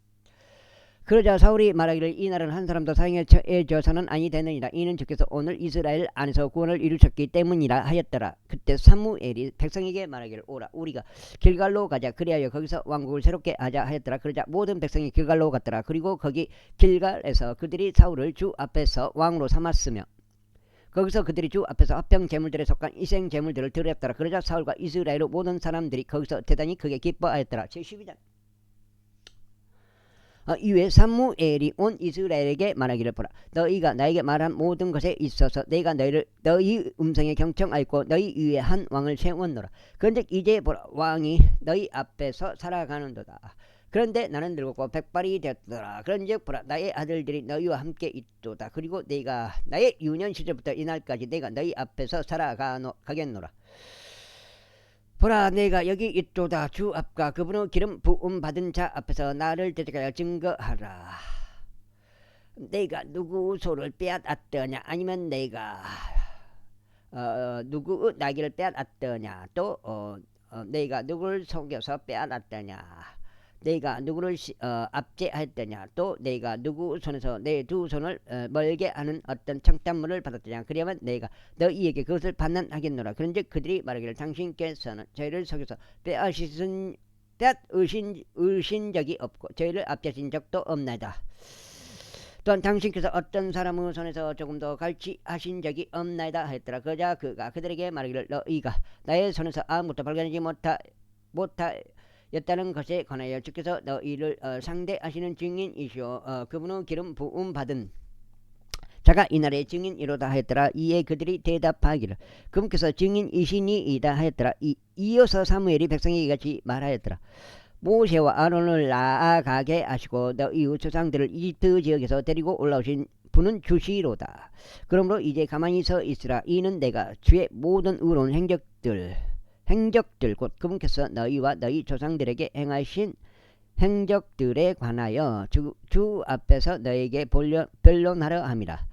[SPEAKER 1] 그러자 사울이 말하기를 이 날은 한 사람도 사형에 처해져서는 아니 되느니라. 이는 주께서 오늘 이스라엘 안에서 구원을 이루셨기 때문이라 하였더라. 그때 사무엘이 백성에게 말하기를 오라 우리가 길갈로 가자. 그리하여 거기서 왕국을 새롭게 하자 하였더라. 그러자 모든 백성이 길갈로 갔더라. 그리고 거기 길갈에서 그들이 사울을 주 앞에서 왕으로 삼았으며 거기서 그들이 주 앞에서 합병 제물들에 속한 희생 제물들을 드렸더라. 그러자 사울과 이스라엘의 모든 사람들이 거기서 대단히 크게 기뻐하였더라. 제12장. 이후에 사무엘이 온 이스라엘에게 말하기를 보라. 너희가 나에게 말한 모든 것에 있어서 내가 너희 음성에 경청하였고 너희 위에 한 왕을 세웠노라. 그런즉 이제 보라 왕이 너희 앞에서 살아가는도다. 그런데 나는 늙었고 백발이 되었더라. 그런즉 보라 나의 아들들이 너희와 함께 있도다. 그리고 내가 나의 유년 시절부터 이날까지 내가 너희 앞에서 살아가겠노라. 보라 내가 여기 있도다. 주 앞과 그분의 기름 부음 받은 자 앞에서 나를 대적하여 증거하라. 내가 누구 소를 빼앗았더냐 아니면 내가 누구의 나귀를 빼앗았더냐 또 내가 누구를 속여서 빼앗았더냐 내가 누구를 압제하였더냐 또 내가 누구 손에서 내 두 손을 멀게 하는 어떤 청탄물을 받았더냐 그러면 내가 너희에게 그것을 반환하겠노라. 그런즉 그들이 말하기를 당신께서는 저희를 속여서 빼앗으신 적이 없고 저희를 압제하신 적도 없나이다. 또한 당신께서 어떤 사람의 손에서 조금 더 갈취하신 적이 없나이다 하였더라. 그러자 그가 그들에게 말하기를 너희가 나의 손에서 아무것도 발견하지 못하였다는 것에 관하여 주께서 너희를 상대하시는 증인이시오. 그분의 기름 부음 받은 자가 이날의 증인이로다 하였더라. 이에 그들이 대답하기를 그분께서 증인이시니이다 하였더라. 이어서 사무엘이 백성에게 같이 말하였더라. 모세와 아론을 나아가게 하시고 너희 조상들을 이집트 지역에서 데리고 올라오신 분은 주시로다. 그러므로 이제 가만히 서 있으라. 이는 내가 주의 모든 의로운 행적들 곧 그분께서 너희와 너희 조상들에게 행하신 행적들에 관하여 주 앞에서 너에게 변론하려 함이라.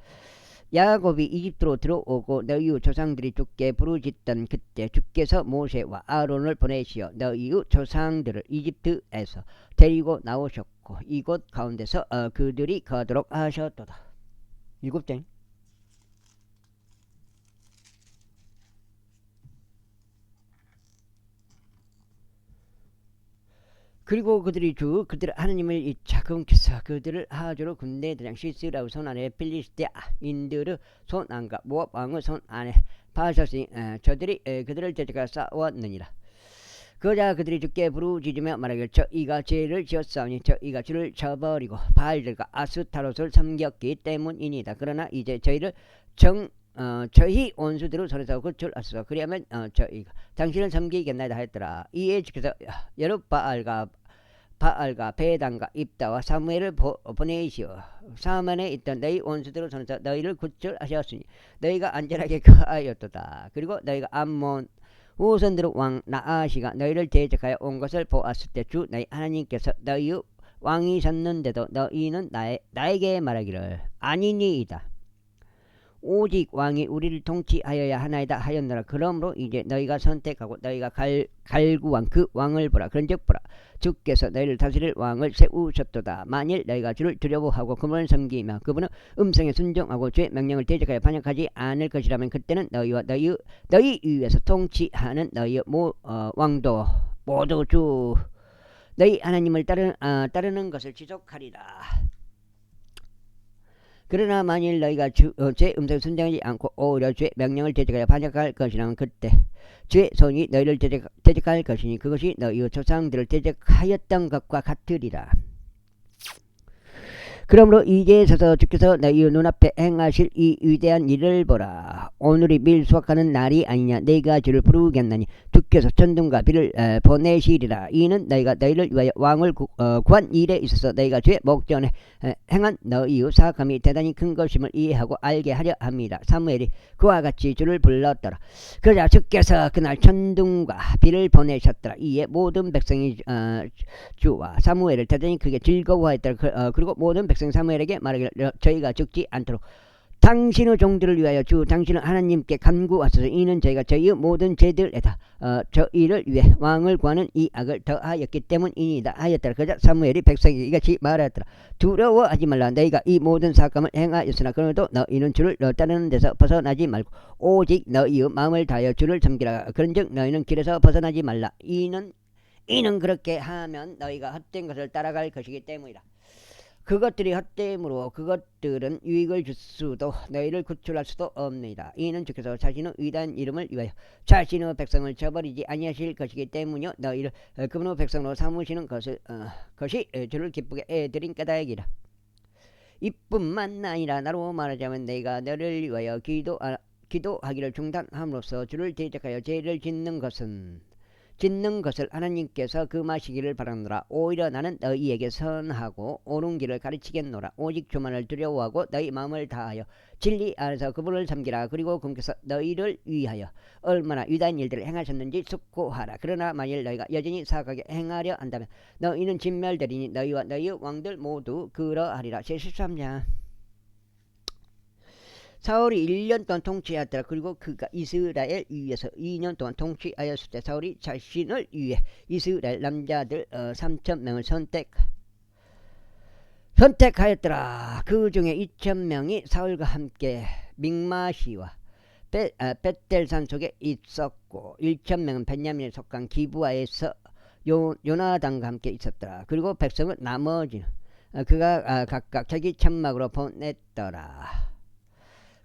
[SPEAKER 1] 야곱이 이집트로 들어오고 너희의 조상들이 주께 부르짖던 그때 주께서 모세와 아론을 보내시어 너희의 조상들을 이집트에서 데리고 나오셨고 이곳 가운데서 그들이 거하도록 하셨도다. 7장. 그리고 그들이 그들 하느님을 잊자 그분께서 그들을 하주로 군대 대장 시스라의 손 안에 필리스티아인들의 손 안과 모압 왕의 손 안에 파셨으니 저들이 그들을 대적하여 싸웠느니라. 그러자 그들이 주께 부르짖으며 말하기를 저희가 죄를 지었사오니 저희가 주를 저버리고 바알들과 아스타롯을 섬겼기 때문이니다. 그러나 이제 저희를 저희 원수들의 손에서 구출하소서. 그리하면 저희가 당신을 섬기겠나이다 하였더라. 이에 주께서 여룻바알과 베단과 입다와 사무엘을 보내시어 사만에 있던 너희 원수들의 손에서 너희를 구출하셨으니 너희가 안전하게 거하였도다. 그리고 너희가 암몬 후손들의 왕 나아시가 너희를 대적하여 온 것을 보았을 때 주 너희 하나님께서 너희의 왕이셨는데도 너희는 나에게 말하기를 아니니이다. 오직 왕이 우리를 통치하여야 하나이다 하였노라. 그러므로 이제 너희가 선택하고 너희가 갈구한 그 왕을 보라. 그런즉 보라 주께서 너희를 다스릴 왕을 세우셨도다. 만일 너희가 주를 두려워하고 그분을 섬기며 그분의 음성에 순종하고 주의 명령을 대적하여 반역하지 않을 것이라면 그때는 너희와 너희 위에서 통치하는 너희의 왕도 모두 주 너희 하나님을 따르는 것을 지속하리라. 그러나 만일 너희가 주의 음성에 순종하지 않고 오히려 주의 명령을 대적하여 반역할 것이라면 그때 주의 손이 너희를 대적할 것이니 그것이 너희의 조상들을 대적하였던 것과 같으리라. 그러므로 이제 서서 주께서 너희의 눈앞에 행하실 이 위대한 일을 보라. 오늘이 밀수확하는 날이 아니냐. 내가 주를 부르겠나니 주께서 천둥과 비를 보내시리라. 이는 너희가 너희를 위하여 왕을 구한 일에 있어서 너희가 주의 목전에 행한 너희의 사악함이 대단히 큰 것임을 이해하고 알게 하려 합니다. 사무엘이 그와 같이 주를 불렀더라. 그러자 주께서 그날 천둥과 비를 보내셨더라. 이에 모든 백성이 주와 사무엘을 대단히 크게 즐거워했더라. 그리고 모든 백성 사무엘에게 말하기를 저희가 죽지 않도록 당신의 종들을 위하여 주 당신의 하나님께 간구하소서. 이는 저희가 저희의 모든 죄들에다 저희를 위해 왕을 구하는 이 악을 더하였기 때문이니다 하였더라. 그러자 사무엘이 백성에게 이같이 말하였더라. 두려워하지 말라. 너희가 이 모든 사건을 행하였으나 그러므로 너희는 주를 따르는 데서 벗어나지 말고 오직 너희의 마음을 다하여 주를 섬기라. 그런즉 너희는 길에서 벗어나지 말라. 이는 그렇게 하면 너희가 헛된 것을 따라갈 것이기 때문이다. 그것들이 헛됨으로 그것들은 유익을 줄 수도 너희를 구출할 수도 없느니라. 이는 주께서 자신의 위대한 이름을 위하여 자신의 백성을 저버리지 아니하실 것이기 때문이요 너희를 그분의 백성으로 삼으시는 것이 주를 기쁘게 해드린 까닭이라. 이뿐만 아니라 나로 말하자면 내가 너를 위하여 기도하기를 중단함으로써 주를 대적하여 죄를 짓는 것은 짓는 것을 하나님께서 금하시기를 바라노라. 오히려 나는 너희에게 선하고 옳은 길을 가르치겠노라. 오직 주만을 두려워하고 너희 마음을 다하여 진리 안에서 그분을 섬기라. 그리고 그분께서 너희를 위하여 얼마나 위대한 일들을 행하셨는지 숙고하라. 그러나 만일 너희가 여전히 사악하게 행하려 한다면 너희는 진멸되리니 너희와 너희의 왕들 모두 그러하리라. 제13장. 사울이 1년 동안 통치하였더라. 그리고 그가 이스라엘 위에서 2년 동안 통치하였을 때 사울이 자신을 위해 이스라엘 남자들 3,000명을 선택하였더라. 그 중에 2,000명이 사울과 함께 믹마시와 벳델산 속에 있었고 1,000명은 벤야민에 속한 기브아에서 요나단과 함께 있었더라. 그리고 백성은 나머지는 그가 각각 자기 천막으로 보냈더라.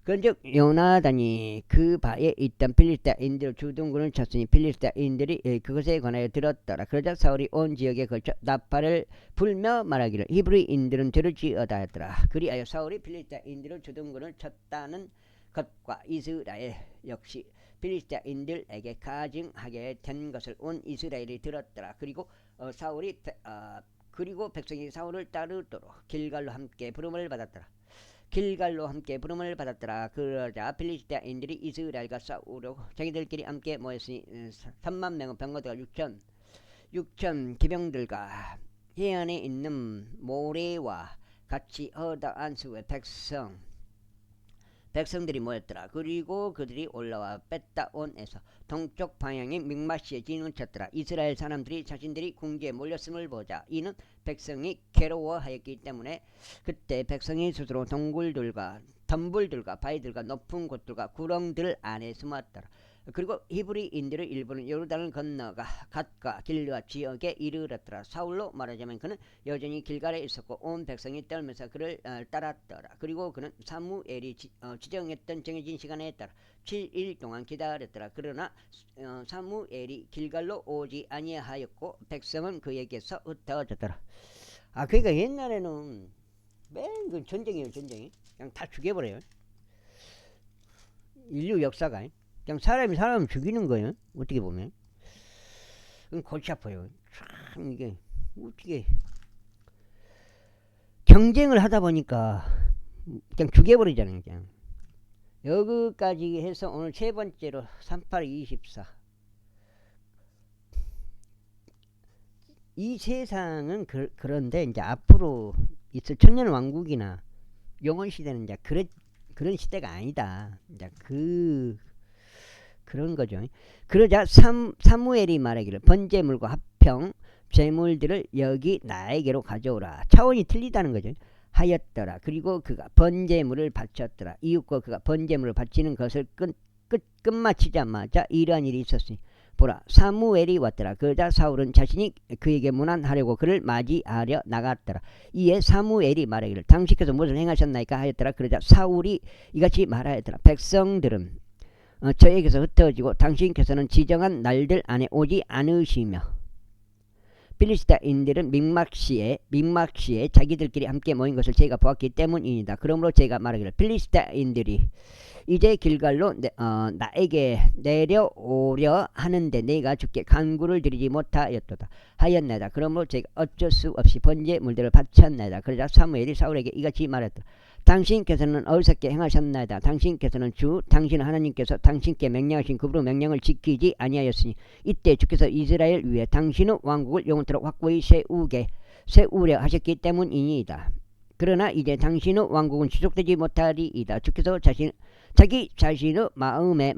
[SPEAKER 1] 그런즉 요나단이 그 바에 있던 필리스타인들 주둔군을 쳤으니 필리스타인들이 그것에 관하여 들었더라. 그러자 사울이 온 지역에 걸쳐 나팔을 불며 말하기를 히브리인들은 들을지어다 했더라. 그리하여 사울이 필리스타인들의 주둔군을 쳤다는 것과 이스라엘 역시 필리스타인들에게 가증하게 된 것을 온 이스라엘이 들었더라. 그리고 그리고 백성이 사울을 따르도록 길갈로 함께 부름을 받았더라. 그러자 필리스타인들이 이스라엘과 싸우려고 자기들끼리 함께 모였으니 3만 명의 병거들과 6천 기병들과 해안에 있는 모래와 같이 허다한 수의 백성들이 모였더라. 그리고 그들이 올라와 벳다온에서 동쪽 방향인 믹마시에 진을 쳤더라. 이스라엘 사람들이 자신들이 궁지에 몰렸음을 보자. 이는 백성이 괴로워하였기 때문에 그때 백성이 스스로 덤불들과 바위들과 높은 곳들과 구렁들 안에 숨었더라. 그리고 히브리인들의 일부는 요르단을 건너가 갓과 길르앗 지역에 이르렀더라. 사울로 말하자면 그는 여전히 길갈에 있었고 온 백성이 떨면서 그를 따랐더라. 그리고 그는 사무엘이 지정했던 정해진 시간에 따라 7일 동안 기다렸더라. 그러나 사무엘이 길갈로 오지 아니하였고 백성은 그에게서 흩어졌더라. 그러니까 옛날에는 맨 전쟁이에요. 그냥 다 죽여버려요. 인류 역사가 그냥 사람이 사람을 죽이는 거예요. 어떻게 보면 골치 아파요. 참 이게 어떻게 경쟁을 하다 보니까 그냥 죽여버리잖아요. 그냥 여기까지 해서 오늘 세 번째로 3824. 이 세상은 그런데 이제 앞으로 있을 천년왕국이나 영원시대는 이제 그런 시대가 아니다. 이제 그런 거죠. 그러자 사무엘이 말하기를 번제물과 합평 제물들을 여기 나에게로 가져오라. 차원이 틀리다는 거죠. 하였더라. 그리고 그가 번제물을 바쳤더라. 이웃과 그가 번제물을 바치는 것을 끝마치자마자 이러한 일이 있었으니 보라 사무엘이 왔더라. 그러자 사울은 자신이 그에게 문안하려고 그를 맞이하려 나갔더라. 이에 사무엘이 말하기를 당신께서 무엇을 행하셨나이까 하였더라. 그러자 사울이 이같이 말하였더라. 백성들은 저에게서 흩어지고 당신께서는 지정한 날들 안에 오지 않으시며 필리스타인들은 믹막시에 자기들끼리 함께 모인 것을 제가 보았기 때문입니다. 그러므로 제가 말하기를 필리스타인들이 이제 길갈로 나에게 내려오려 하는데 내가 주께 간구를 드리지 못하였도다 하였나이다. 그러므로 제가 어쩔 수 없이 번제물들을 바쳤나이다. 그러자 사무엘이 사울에게 이같이 말했다. 당신께서는 어리석게 행하셨나이다. 당신께서는 당신은 하나님께서 당신께 명령하신 그분의 명령을 지키지 아니하였으니 이때 주께서 이스라엘 위에 당신의 왕국을 영원토록 확고히 세우려 하셨기 때문이니이다. 그러나 이제 당신의 왕국은 지속되지 못하리이다. 주께서 자기 자신의 마음에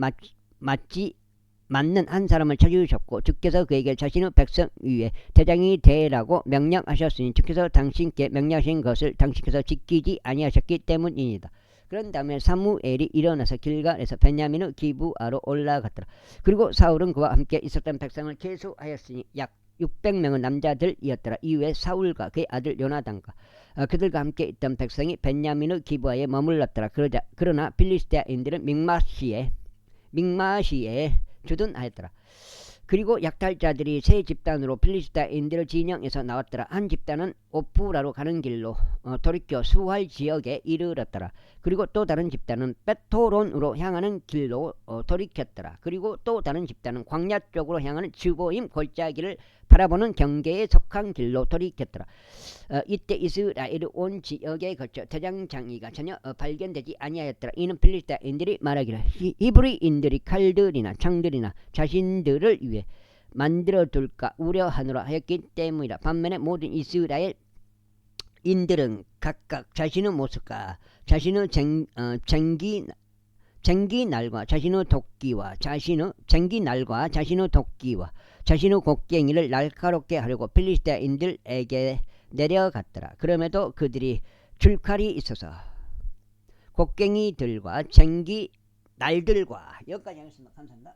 [SPEAKER 1] 맞는 한 사람을 찾으셨고 주께서 그에게 자신의 백성 위에 대장이 되라고 명령하셨으니 주께서 당신께 명령하신 것을 당신께서 지키지 아니하셨기 때문입니다. 그런 다음에 사무엘이 일어나서 길갈에서 벤야민의 기브아로 올라갔더라. 그리고 사울은 그와 함께 있었던 백성을 계수하였으니 약 600명의 남자들이었더라. 이후에 사울과 그의 아들 요나단과 그들과 함께 있던 백성이 벤야민의 기브아에 머물렀더라. 그러나 필리스티아인들은 믹마시에 주둔하였더라. 그리고 약탈자들이 세 집단으로 필리스타인들을 진영에서 나왔더라. 한 집단은 오프라로 가는 길로 돌이켜 수할 지역에 이르렀더라. 그리고 또 다른 집단은 베토론으로 향하는 길로 돌이켰더라. 그리고 또 다른 집단은 광야 쪽으로 향하는 즈보임 골짜기를 바라보는 경계에 속한 길로 돌이켰더라. 이때 이스라엘 온 지역에 걸쳐 대장장이가 전혀 발견되지 아니하였더라. 이는 필리스타인들이 말하기를 히브리인들이 칼들이나 창들이나 자신들을 위해 만들어둘까 우려하노라 하였기 때문이라. 반면에 모든 이스라엘 인들은 각각 자신의 모습과 자신의 쟁기날과 자신의 도끼와 자신의 곡괭이를 날카롭게 하려고 필리스타인들에게 내려갔더라. 그럼에도 그들이 줄칼이 있어서 곡괭이들과 쟁기날들과 여기까지 하겠습니다. 감사합니다.